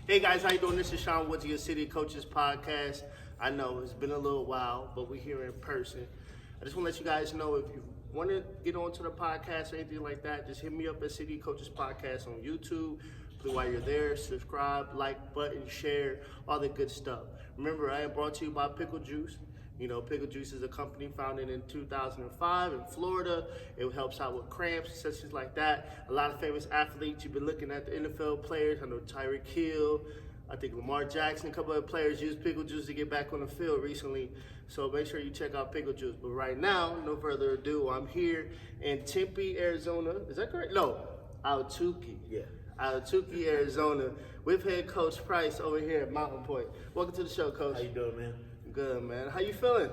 Hey guys, how you doing? This is Sean Woods, your City Coaches Podcast. I know it's been a little while, but we're here in person. I just want to let you guys know if you want to get onto the podcast or anything like that, just hit me up at City Coaches Podcast on YouTube. While you're there, subscribe, like button, share, all the good stuff. Remember, I am brought to you by Pickle Juice. You know, Pickle Juice is a company founded in 2005 in Florida. It helps out with cramps, such as like that. A lot of famous athletes. You've been looking at the NFL players. I know Tyreek Hill. I think Lamar Jackson, a couple of players used Pickle Juice to get back on the field recently. So make sure you check out Pickle Juice. But right now, no further ado, I'm here in Tempe, Arizona. Is that correct? No, Altuve. Yeah. Altuve, Arizona, with head coach Price over here at Mountain Pointe. Welcome to the show, Coach. How you doing, man? Good, man. How you feeling?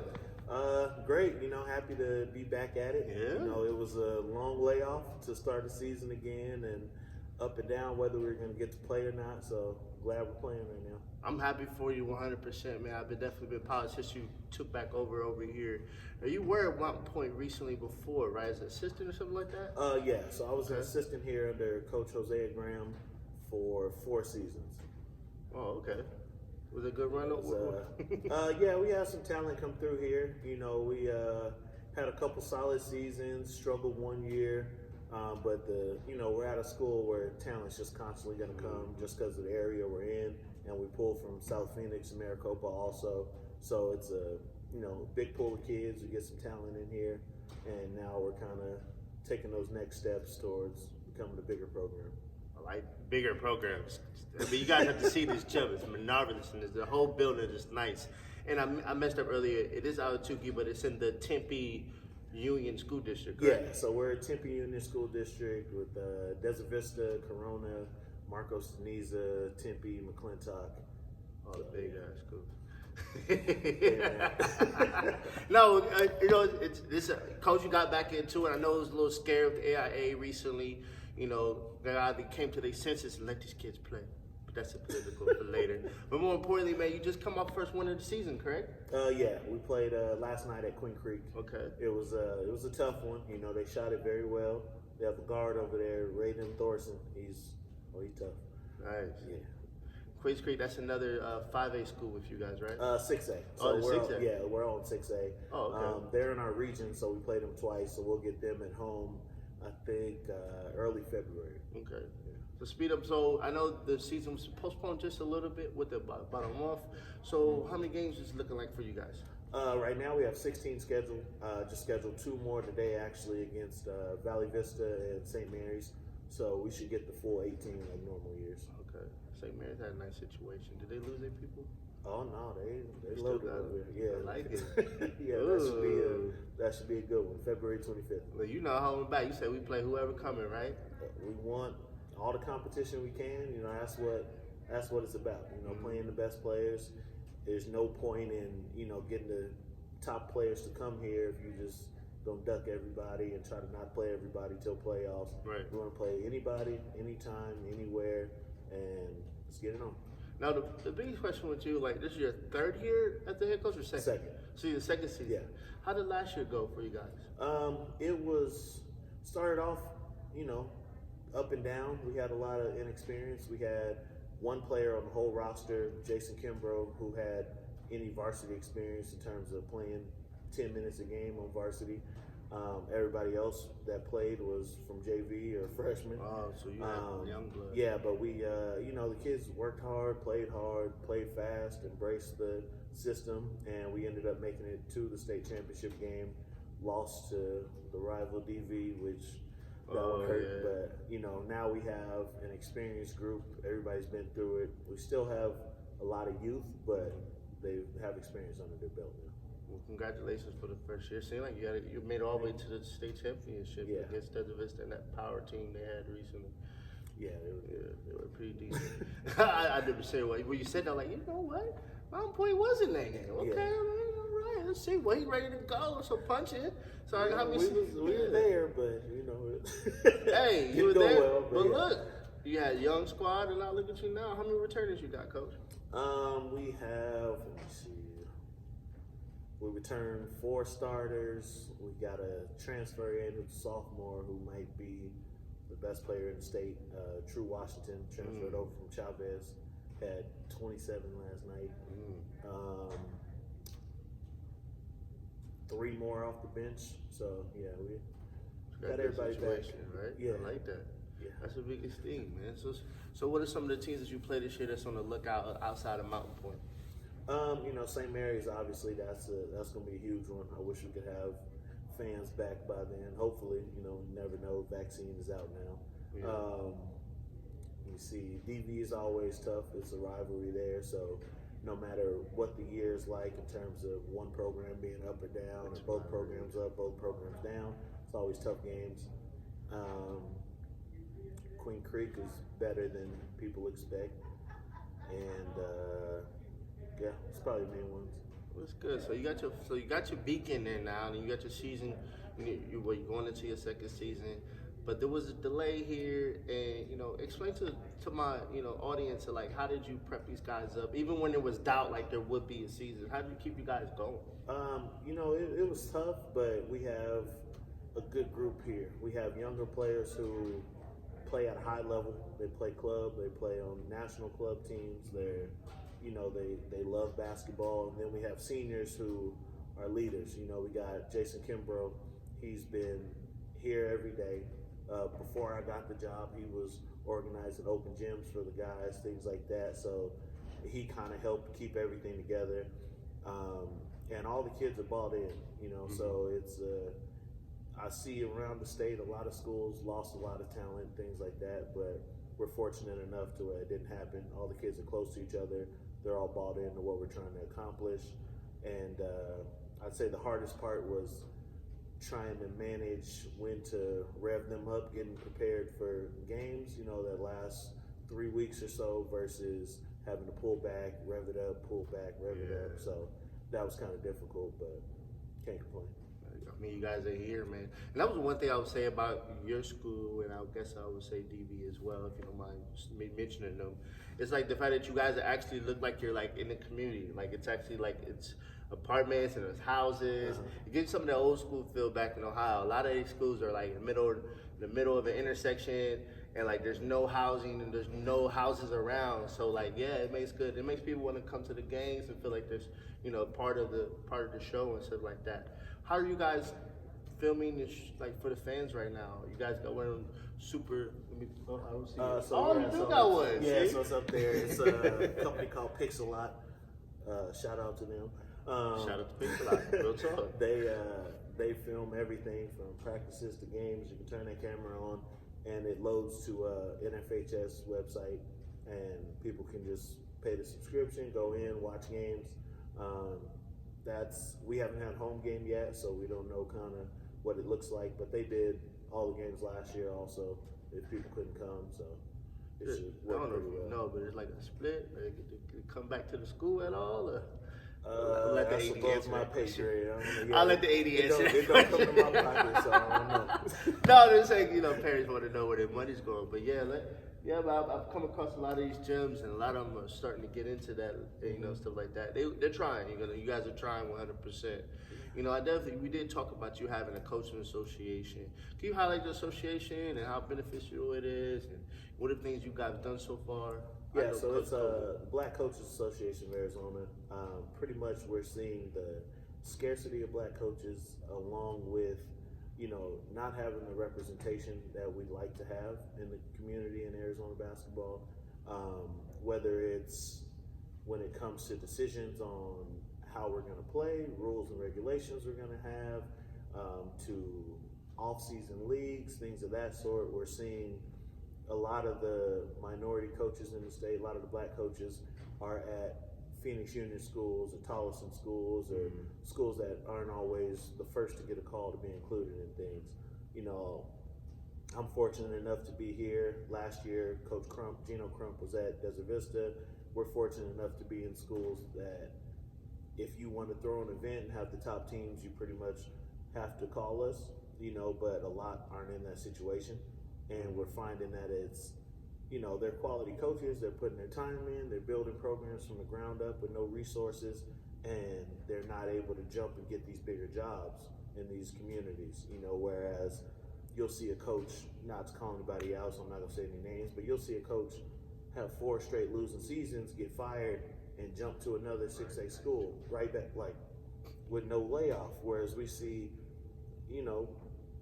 Great. You know, happy to be back at it. Yeah. You know, it was a long layoff to start the season again, and up and down whether we are going to get to play or not. So glad we're playing right now. I'm happy for you 100%, man. I've definitely been proud since you took back over here. Now, you were at Mountain Pointe recently before, right? As an assistant or something like that? Yeah. So I was an assistant here under Coach Hosea Graham for 4 seasons. Oh, okay. Was it a good run? Yeah, we had some talent come through here. You know, we had a couple solid seasons, struggled one year, but we're at a school where talent's just constantly going to come just because of the area we're in, and we pull from South Phoenix and Maricopa also. So it's a big pool of kids. We get some talent in here, and now we're kind of taking those next steps towards becoming a bigger program. Like bigger programs. I mean, you guys have to see this gym. It's marvelous, and the whole building is nice. And I messed up earlier. It is Altuve, but it's in the Tempe Union School District, correct? Yeah, so we're at Tempe Union School District with Desert Vista, Corona, Marcos Deniza, Tempe, McClintock. All the big ass schools. Yeah. No, it's Coach, you got back into it. I know it was a little scary with the AIA recently. You know, they either came to their senses and let these kids play. But that's a political for later. But more importantly, man, you just come off first win of the season, correct? Yeah, we played last night at Queen Creek. Okay. It was a tough one. You know, they shot it very well. They have a guard over there, Raiden Thorson. He's tough. Nice. Yeah. Queens Creek, that's another 5A school with you guys, right? 6A. So oh, 6A. We're on 6A. Oh, okay. They're in our region, so we played them twice. So we'll get them at home, I think, early February. Okay. Yeah. So speed up. So I know the season was postponed just a little bit with about a month. So how many games is it looking like for you guys? Right now we have 16 scheduled. Just scheduled 2 more today, actually, against Valley Vista and St. Mary's. So we should get the full 18 like normal years. Okay. St. Mary's had a nice situation. Did they lose their people? Oh no, they Still loaded got over it. here. Yeah, I like it. yeah, that should be a good one. February 25th. Well, you know how I'm back. You said we play whoever coming, right? We want all the competition we can. You know, that's what it's about. You know, playing the best players. There's no point in getting the top players to come here if you just don't duck everybody and try to not play everybody till playoffs. Right. We want to play anybody, anytime, anywhere, and let's get it on. Now, the biggest question with you, like, this is your 3rd year as the head coach or second? Second. So your second season. Yeah. How did last year go for you guys? It started off, up and down. We had a lot of inexperience. We had one player on the whole roster, Jason Kimbrough, who had any varsity experience in terms of playing 10 minutes a game on varsity. Everybody else that played was from JV or freshman. Oh, so you have young blood. Yeah, but we, the kids worked hard, played fast, embraced the system, and we ended up making it to the state championship game. Lost to the rival DV, which that one hurt. Yeah. But now we have an experienced group. Everybody's been through it. We still have a lot of youth, but they have experience under their belt now. Well, congratulations for the first year. Seemed like you made it all the way to the state championship against Desert Vista and that power team they had recently. Yeah, they were pretty decent. I never said when you said that, like, you know what? Mountain Pointe was in that game. Okay, all right. Let's see. Well, he ready to go. So punch it. So we were there, but hey, you were there. Well, but look, you had a young squad, and now look at you now. How many returners you got, Coach? We have. Let me see. We returned 4 starters. We got a transfer in who's a sophomore who might be the best player in the state. True Washington transferred over from Chavez. Had 27 last night. 3 more off the bench. So yeah, we got everybody back. Right? Yeah, I like that. Yeah. That's the biggest thing, man. So what are some of the teams that you play this year that's on the lookout outside of Mountain Point? St. Mary's, obviously that's going to be a huge one. I wish we could have fans back by then. Hopefully, you never know. Vaccine is out now. Yeah. You see, DV is always tough. It's a rivalry there, so no matter what the year is like in terms of one program being up or down, or both programs up, both programs down, it's always tough games. Queen Creek is better than people expect, and yeah, it's probably the main ones. That's good. So you got your Beacon there now, and you got your season. You're going into your second season, but there was a delay here, and explain to my audience, like, how did you prep these guys up, even when there was doubt, like there would be a season? How did you keep you guys going? It was tough, but we have a good group here. We have younger players who play at a high level. They play club. They play on national club teams. They love basketball. And then we have seniors who are leaders. We got Jason Kimbrough. He's been here every day. Before I got the job, he was organizing open gyms for the guys, things like that. So he kind of helped keep everything together. And all the kids are bought in, so it's I see around the state a lot of schools lost a lot of talent, things like that, but we're fortunate enough to where it didn't happen. All the kids are close to each other. They're all bought into what we're trying to accomplish. And I'd say the hardest part was trying to manage when to rev them up, getting prepared for games, that last 3 weeks or so, versus having to pull back, rev it up, pull back, rev it up. So that was kind of difficult, but can't complain. I mean, you guys are here, man. And that was one thing I would say about your school, and I guess I would say DV as well, if you don't mind mentioning them. It's like the fact that you guys actually look like you're like in the community. Like it's actually like it's apartments and it's houses. You get some of the old school feel back in Ohio. A lot of these schools are like in the middle of an intersection, and like there's no housing and there's no houses around. So like it makes people want to come to the games and feel like there's part of the show and stuff like that. How are you guys filming this like for the fans right now? You guys got one of them super. I don't see it. You do got one. Yeah, see? So it's up there. It's a company called Pixelot. Shout out to them. Shout out to Pixelot. Real talk. They film everything from practices to games. You can turn that camera on, and it loads to NFHS website, and people can just pay the subscription, go in, watch games. We haven't had home game yet, so we don't know kind of what it looks like. But they did all the games last year also, if people couldn't come. So it should work pretty well. No, but it's like a split. Like, they come back to the school at all, or let the AD answer my pay grade. I'll let the AD answer. It don't come to my pocket, so I don't know. No, they're saying parents want to know where their money's going, but but I've come across a lot of these gyms, and a lot of them are starting to get into that, stuff like that. They're trying. You guys are trying 100%. We did talk about you having a coaching association. Can you highlight the association and how beneficial it is, and what are the things you guys done so far? Yeah, so it's the Black Coaches Association of Arizona. Pretty much we're seeing the scarcity of black coaches along with not having the representation that we'd like to have in the community in Arizona basketball, whether it's when it comes to decisions on how we're going to play, rules and regulations we're going to have, to off-season leagues, things of that sort. We're seeing a lot of the minority coaches in the state, a lot of the black coaches are at Phoenix Union schools or Tolleson schools or schools that aren't always the first to get a call to be included in things. I'm fortunate enough to be here. Last year, Coach Gino Crump was at Desert Vista. We're fortunate enough to be in schools that if you want to throw an event and have the top teams, you pretty much have to call us, but a lot aren't in that situation. And we're finding that it's, they're quality coaches, they're putting their time in, they're building programs from the ground up with no resources, and they're not able to jump and get these bigger jobs in these communities, whereas you'll see a coach, not to call anybody out, so I'm not going to say any names, but you'll see a coach have 4 straight losing seasons, get fired, and jump to another 6A school right back, like with no layoff. Whereas we see,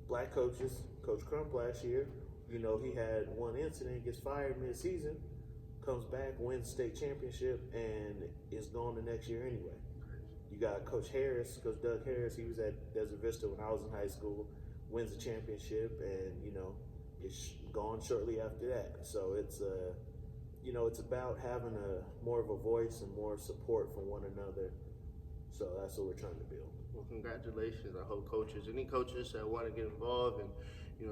black coaches, Coach Crump last year, he had one incident, gets fired mid-season, comes back, wins state championship, and is gone the next year anyway. You got Coach Doug Harris, he was at Desert Vista when I was in high school, wins the championship, and, is gone shortly after that. So it's it's about having more of a voice and more support from one another. So that's what we're trying to build. Well, congratulations. I hope any coaches that want to get involved and,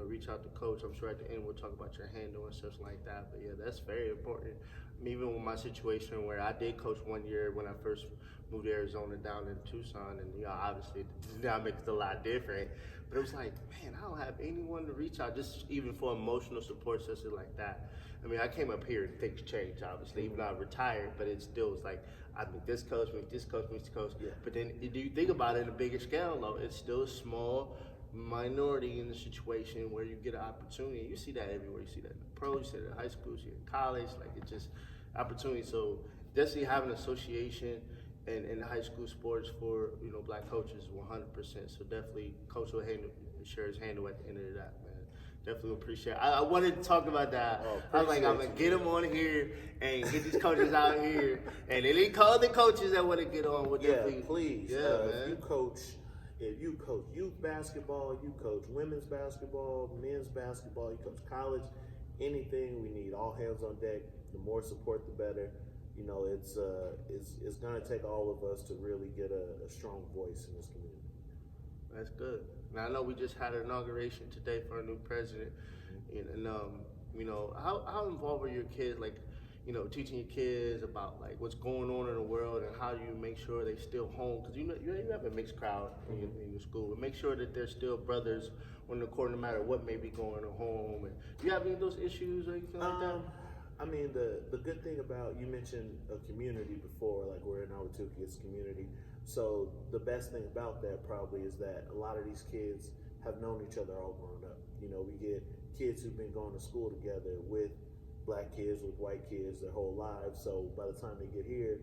reach out to coach. I'm sure at the end we'll talk about your handle and stuff like that. But yeah, that's very important. I mean, even with my situation where I did coach 1 year when I first moved to Arizona down in Tucson, and obviously the dynamic is a lot different. But it was like, man, I don't have anyone to reach out, just even for emotional support, something like that. I mean, I came up here and things changed, obviously, even though I retired, but it still was like, I meet this coach, meet this coach, meet this coach. Yeah. But then do you think about it in a bigger scale, though, it's still a small minority in the situation where you get an opportunity. You see that everywhere. You see that in the pros, you see that in high school, you see it in college. Like, it's just opportunity. So definitely having an association in high school sports for, black coaches 100%. So definitely coach will share his handle at the end of that, man. Definitely appreciate it. I wanted to talk about that. I was like, I'm going to get them on here and get these coaches out here. And any other coaches that want to get on with definitely. Please. Yeah, man. If you coach youth basketball, you coach women's basketball, men's basketball, you coach college, anything, we need all hands on deck. The more support, the better. It's going to take all of us to really get a strong voice in this community. That's good. Now, I know we just had an inauguration today for our new president, and how involved are your kids, like, teaching your kids about like what's going on in the world and how you make sure they still home, because you have a mixed crowd in your school, and make sure that they're still brothers on the court no matter what may be going on home. And do you have any of those issues or anything like that? I mean, the good thing about, you mentioned a community before, like we're in Ahwatukee, it's a community. So the best thing about that probably is that a lot of these kids have known each other all grown up. We get kids who've been going to school together with black kids, with white kids their whole lives. So by the time they get here,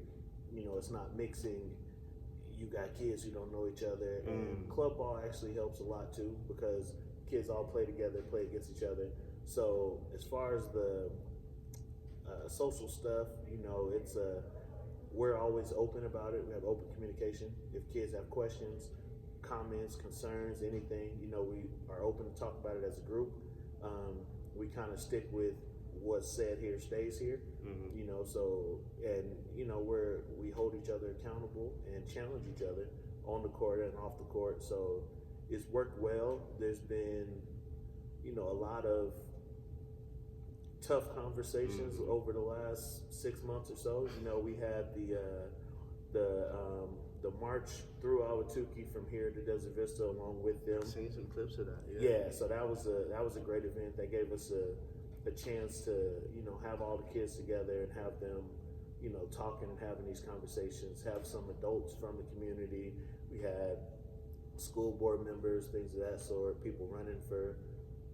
it's not mixing. You got kids who don't know each other. And club ball actually helps a lot too, because kids all play together, play against each other. So as far as the social stuff, it's we're always open about it. We have open communication. If kids have questions, comments, concerns, anything, we are open to talk about it as a group. We kind of stick with what's said here stays here, so, and, we hold each other accountable and challenge each other on the court and off the court. So it's worked well. There's been, a lot of tough conversations over the last 6 months or so. We had the march through Ahwatukee from here to Desert Vista along with them. I've seen some clips of that. Yeah, so that was a great event. That gave us a chance to have all the kids together and have them talking and having these conversations. Have some adults from the community. We had school board members, things of that sort. People running for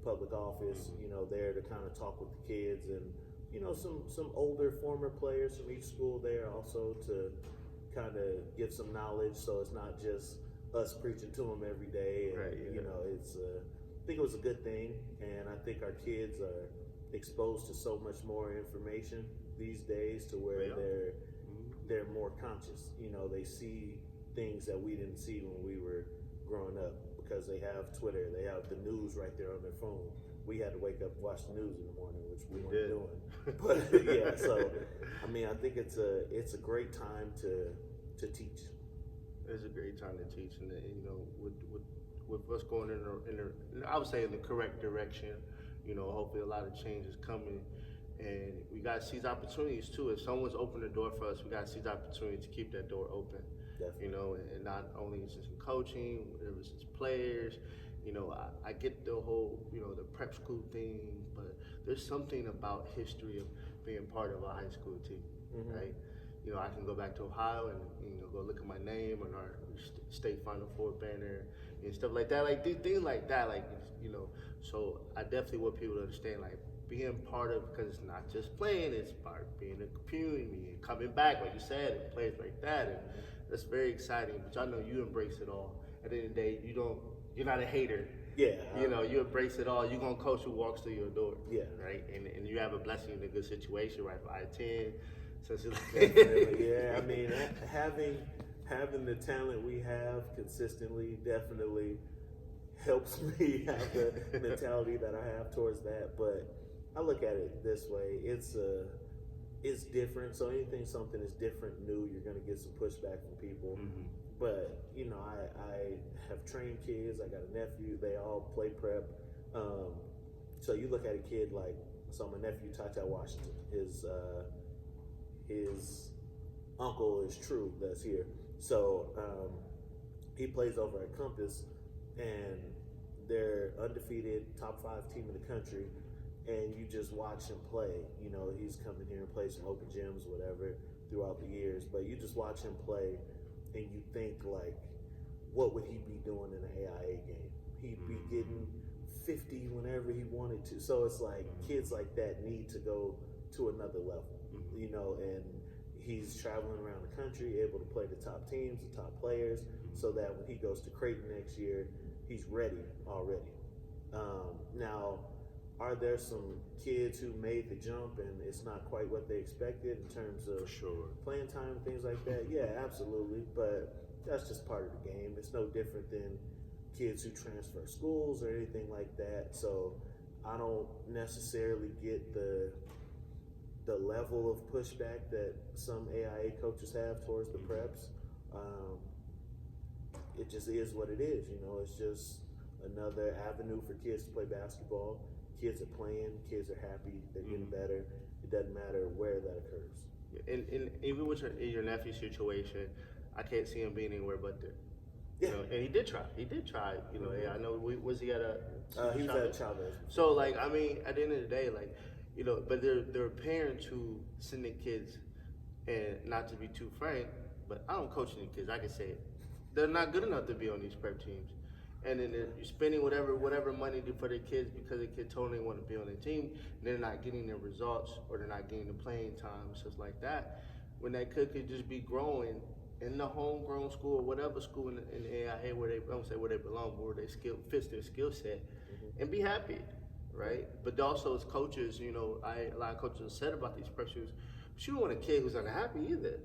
public office, there to kind of talk with the kids, and some older former players from each school there also to kind of give some knowledge, so it's not just us preaching to them every day. And, right. Yeah. It's I think it was a good thing, and I think our kids are exposed to so much more information these days to where they're more conscious. They see things that we didn't see when we were growing up, because they have Twitter, they have the news right there on their phone. We had to wake up and watch the news in the morning, which we weren't doing. But yeah, so I mean, I think it's a great time to teach. It's a great time to teach, and with what's going in I would say in the correct direction. Hopefully a lot of change is coming, and we got to seize opportunities too. If someone's opened the door for us, we got to seize opportunity to keep that door open. Definitely. And not only just in coaching, whether it's just players. I get the whole, the prep school thing, but there's something about history of being part of a high school team, right? I can go back to Ohio and, go look at my name on our state Final Four banner and stuff like that, like things like that, so I definitely want people to understand, like, being part of, because it's not just playing, it's part of being a community and coming back, like you said, and plays like that, and that's very exciting. But I know you embrace it all. At the end of the day, you're not a hater. Yeah. You embrace it all. You're gonna coach who walks through your door. Yeah. Right. And you have a blessing in a good situation, right? 5'10", Yeah. I mean, having the talent we have consistently definitely helps me have the mentality that I have towards that. But I look at it this way: it's different. So anything something is different, new, you're gonna get some pushback from people. Mm-hmm. But I have trained kids. I got a nephew. They all play prep. So you look at a kid like, so my nephew Tata Washington. His uncle is True. That's here. So he plays over at Compass, and they're undefeated, top 5 team in the country. And you just watch him play. He's coming here and plays some open gyms, whatever, throughout the years. But you just watch him play, and you think, like, what would he be doing in an AIA game? He'd be getting 50 whenever he wanted to. So it's like kids like that need to go to another level, and he's traveling around the country, able to play the top teams, the top players, so that when he goes to Creighton next year, he's ready already. Now, are there some kids who made the jump and it's not quite what they expected in terms of playing time and things like that? Yeah, absolutely. But that's just part of the game. It's no different than kids who transfer schools or anything like that. So I don't necessarily get the level of pushback that some AIA coaches have towards the preps. It just is what it is. It's just another avenue for kids to play basketball. Kids are playing, kids are happy, they're getting better. It doesn't matter where that occurs. And even with your nephew's situation, I can't see him being anywhere but there. Yeah. And he did try. I know. Was he at a? He was at Chavez. So, at the end of the day, but there are parents who send their kids, and not to be too frank, but I don't coach any kids. I can say it. They're not good enough to be on these prep teams. And then you're spending whatever money for their kids because the kid told them they want to be on the team, and they're not getting the results or they're not getting the playing time, stuff like that. When that kid could just be growing in the homegrown school or whatever school in AIA where they, I don't say where they belong, but where they fits their skill set, and be happy, right? But also as coaches, a lot of coaches have said about these prep shoes, but you don't want a kid who's unhappy either.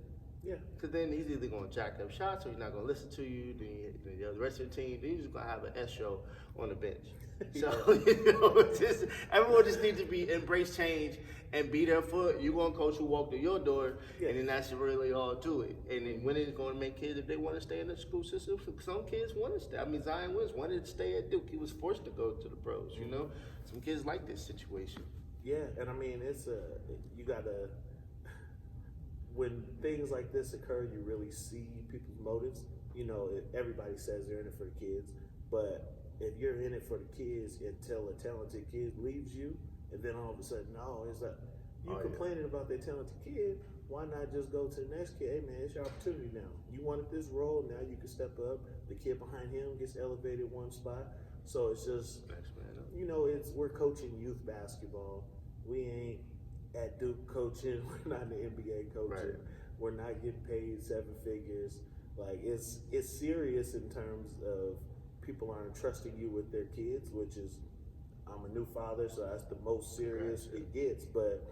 Yeah. Because then he's either going to jack up shots or he's not going to listen to you. Then the rest of the team, then you're just going to have an S show on the bench. So, everyone just needs to embrace change and be there for you. Going to coach who walk through your door, and then that's really all to it. And then when it's going to make kids, if they want to stay in the school system, some kids want to stay. I mean, Zion Williams wanted to stay at Duke. He was forced to go to the pros, Some kids like this situation. Yeah, and I mean, you got to, when things like this occur, you really see people's motives. Everybody says they're in it for the kids, but if you're in it for the kids until a talented kid leaves you, and then all of a sudden, complaining about that talented kid, why not just go to the next kid? Hey man, it's your opportunity now. You wanted this role, now you can step up. The kid behind him gets elevated one spot. So it's just, we're coaching youth basketball. We ain't at Duke coaching. We're not in the NBA coaching. Right. We're not getting paid 7 figures. Like it's serious in terms of people aren't trusting you with their kids, which is, I'm a new father, so that's the most serious it gets. But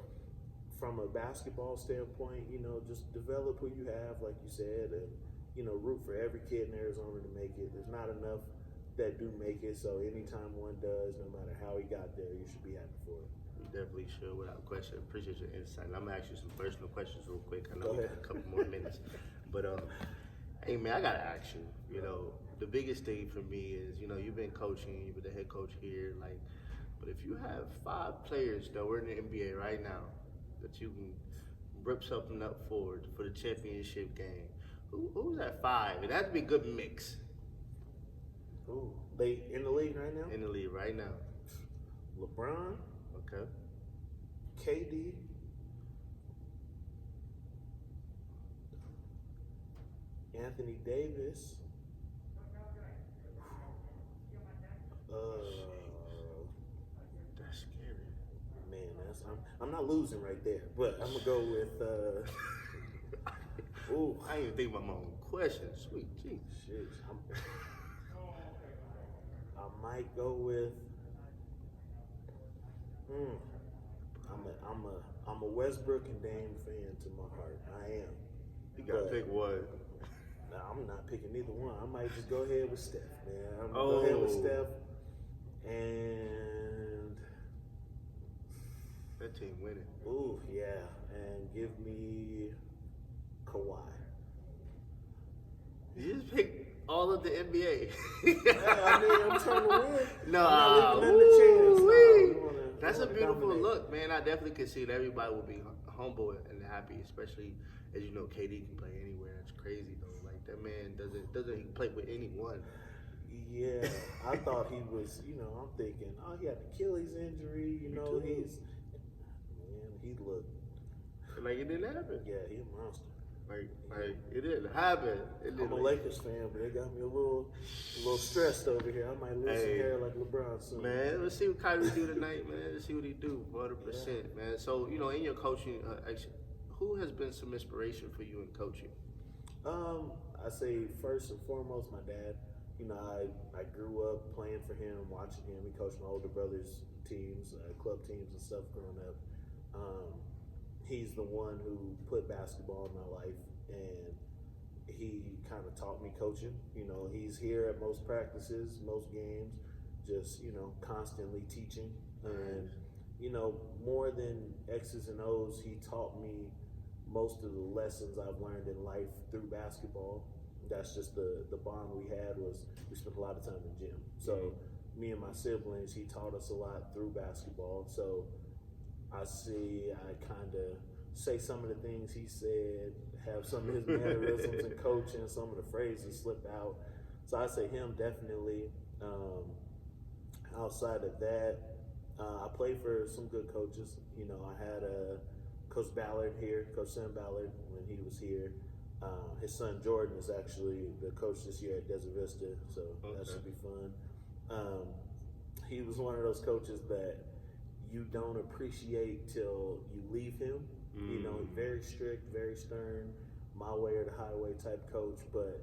from a basketball standpoint, just develop who you have, like you said, and root for every kid in Arizona to make it. There's not enough that do make it, so anytime one does, no matter how he got there, you should be happy for it. Definitely should, without question. Appreciate your insight. And I'm gonna ask you some personal questions real quick. I know we got a couple more minutes, but hey man, I gotta ask you. The biggest thing for me is you've been coaching, you've been the head coach here, but if you have 5 players that were in the NBA right now that you can rip something up for the championship game, who's that 5? It has to be a good mix. Ooh, they in the league right now? In the league right now. LeBron. Okay. KD, Anthony Davis, that's scary. Man, I'm not losing right there, but I'm gonna go with. Ooh, I ain't even think about my own question. Sweet Jesus. shit. I might go with. I'm a Westbrook and Dame fan to my heart. I am. You gotta pick one. Nah, I'm not picking neither one. I might just go ahead with Steph, man. I'm gonna go ahead with Steph, and that team winning. ooh, yeah, and give me Kawhi. You just pick all of the NBA. I'm trying to win. No, I'm not leaving nothing to chance. No, we that's a wanna beautiful dominate. look, man. I definitely could see that everybody will be humble and happy, especially as you know, KD can play anywhere. That's crazy though. Like that man doesn't he play with anyone. Yeah, I thought he was. I'm thinking, oh, he had an Achilles injury. too. He looked. Like it didn't happen. Yeah, he a monster. Like it didn't happen. It didn't. I'm a Lakers fan, but it got me a little stressed over here. I might lose some hair like LeBron soon. Man, let's see what Kyrie do tonight, man. Let's see what he do, 100%, man. So, in your coaching, who has been some inspiration for you in coaching? I say first and foremost, my dad. I grew up playing for him, watching him. He coached my older brother's teams, club teams and stuff growing up. He's the one who put basketball in my life, and he kind of taught me coaching. He's here at most practices, most games, just, constantly teaching. And, more than X's and O's, he taught me most of the lessons I've learned in life through basketball. That's just the bond we had was we spent a lot of time in the gym. So me and my siblings, he taught us a lot through basketball. So I kind of say some of the things he said, have some of his mannerisms in coaching, some of the phrases slip out. So I say him definitely. Outside of that, I played for some good coaches. I had Coach Ballard here, Coach Sam Ballard, when he was here. His son Jordan is actually the coach this year at Desert Vista, so that should be fun. He was one of those coaches that you don't appreciate till you leave him. Very strict, very stern, my way or the highway type coach. But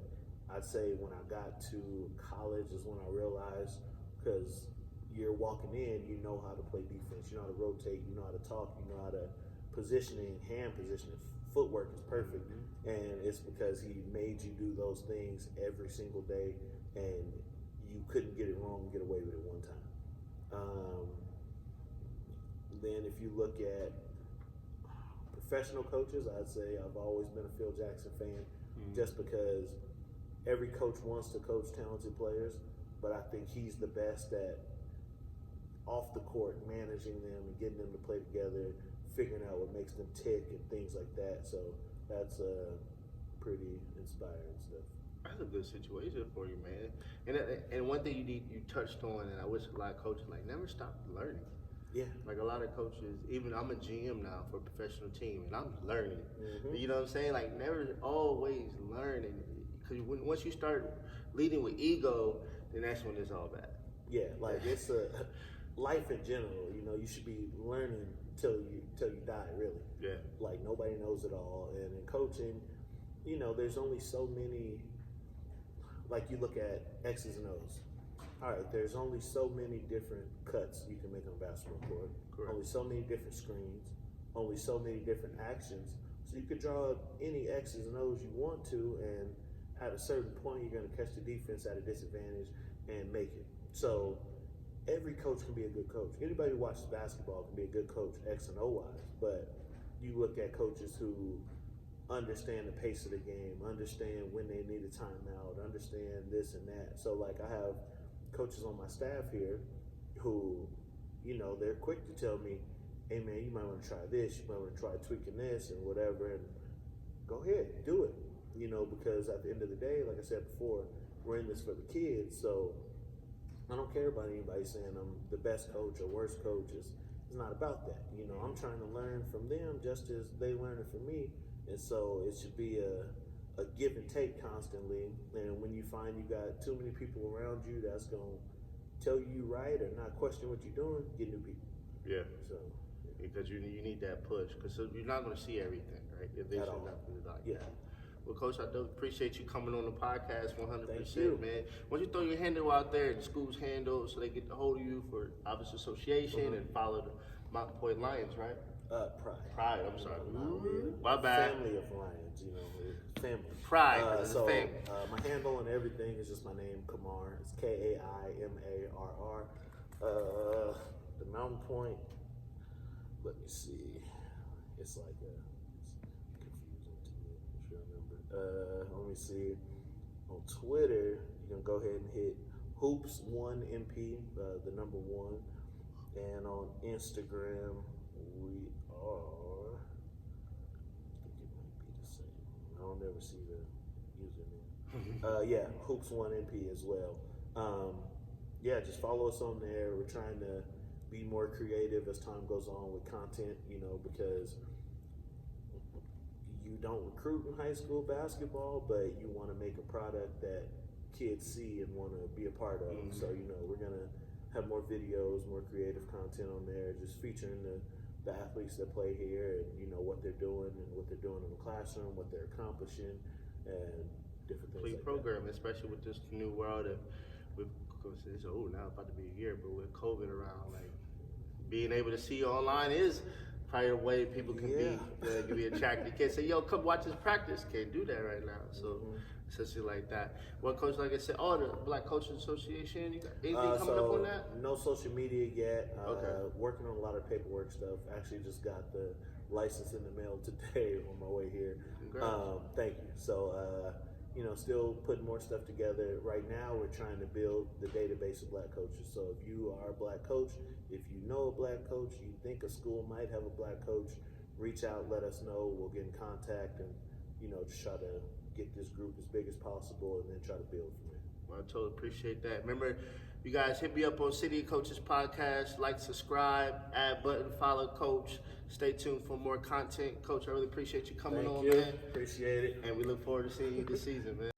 I'd say when I got to college is when I realized, because you're walking in, you know how to play defense, you know how to rotate, you know how to talk, you know how to positioning, hand positioning, footwork is perfect. And it's because he made you do those things every single day, and you couldn't get it wrong and get away with it one time. Then if you look at professional coaches, I'd say I've always been a Phil Jackson fan, just because every coach wants to coach talented players, but I think he's the best at off the court managing them and getting them to play together, figuring out what makes them tick and things like that. So that's pretty inspiring stuff. That's a good situation for you, man. And one thing you touched on, and I wish a lot of coaches never stop learning. Yeah. Like a lot of coaches, even I'm a GM now for a professional team, and I'm learning. Mm-hmm. You know what I'm saying? Never always learning, because once you start leading with ego, then that's when it's all bad. Yeah, it's a life in general. You should be learning till you die, really. Yeah. Nobody knows it all, and in coaching, there's only so many. You look at X's and O's. All right, there's only so many different cuts you can make on a basketball court. Correct. Only so many different screens. Only so many different actions. So you could draw any X's and O's you want to, and at a certain point, you're going to catch the defense at a disadvantage and make it. So every coach can be a good coach. Anybody who watches basketball can be a good coach, X and O wise. But you look at coaches who understand the pace of the game, understand when they need a timeout, understand this and that. So I have coaches on my staff here who, they're quick to tell me, hey man, you might want to try this, you might want to try tweaking this and whatever, and go ahead, do it. Because at the end of the day, like I said before, we're in this for the kids, so I don't care about anybody saying I'm the best coach or worst coach. It's not about that. I'm trying to learn from them just as they learning from me. And so it should be a give and take constantly. And when you find you got too many people around you that's going to tell you right or not question what you're doing, get new people. Yeah. So because you need that push, because you're not going to see everything, right? Your vision all. not going to like Yeah. that. Well, Coach, I do appreciate you coming on the podcast 100%, Thank you. man. Why don't you throw your handle out there, the school's handle, so they get a hold of you for Office Association and follow the Mount Pointe Lions, right? Pride. Pride, I'm sorry. We're My bad. family of Lions, family. Pride, 'cause it's so family. My handle and everything is just my name, Kaimarr. It's Kaimarr. The Mountain Point. Let me see. It's like it's confusing to me. I'm sure I remember. Let me see. On Twitter, you can go ahead and hit Hoops1MP, the number 1, and on Instagram we are. I think it might be the same. I don't ever see the username. Yeah, Hoops1MP as well. Yeah, just follow us on there. We're trying to be more creative as time goes on with content, because you don't recruit in high school basketball, but you want to make a product that kids see and want to be a part of. So, we're going to have more videos, more creative content on there, just featuring the athletes that play here and, what they're doing and what they're doing in the classroom, what they're accomplishing, and different things Complete like program, especially with this new world of, with, of course, it's now about to be a year, but with COVID around, like, being able to see online is probably a way people can be attracted. You can't say, yo, come watch this practice. Can't do that right now. So, essentially like that. Well, Coach, like I said, the Black Coaches Association, you got anything coming up on that? No social media yet. Okay. Working on a lot of paperwork stuff. Actually just got the license in the mail today on my way here. Thank you. So, still putting more stuff together. Right now, we're trying to build the database of Black coaches. So if you are a Black coach, if you know a Black coach, you think a school might have a Black coach, reach out, let us know. We'll get in contact and, just try to get this group as big as possible and then try to build from there. Well, I totally appreciate that. Remember, you guys hit me up on City of Coaches Podcast. Like, subscribe, add button, follow Coach. Stay tuned for more content. Coach, I really appreciate you coming on, man. Appreciate it. And we look forward to seeing you this season, man.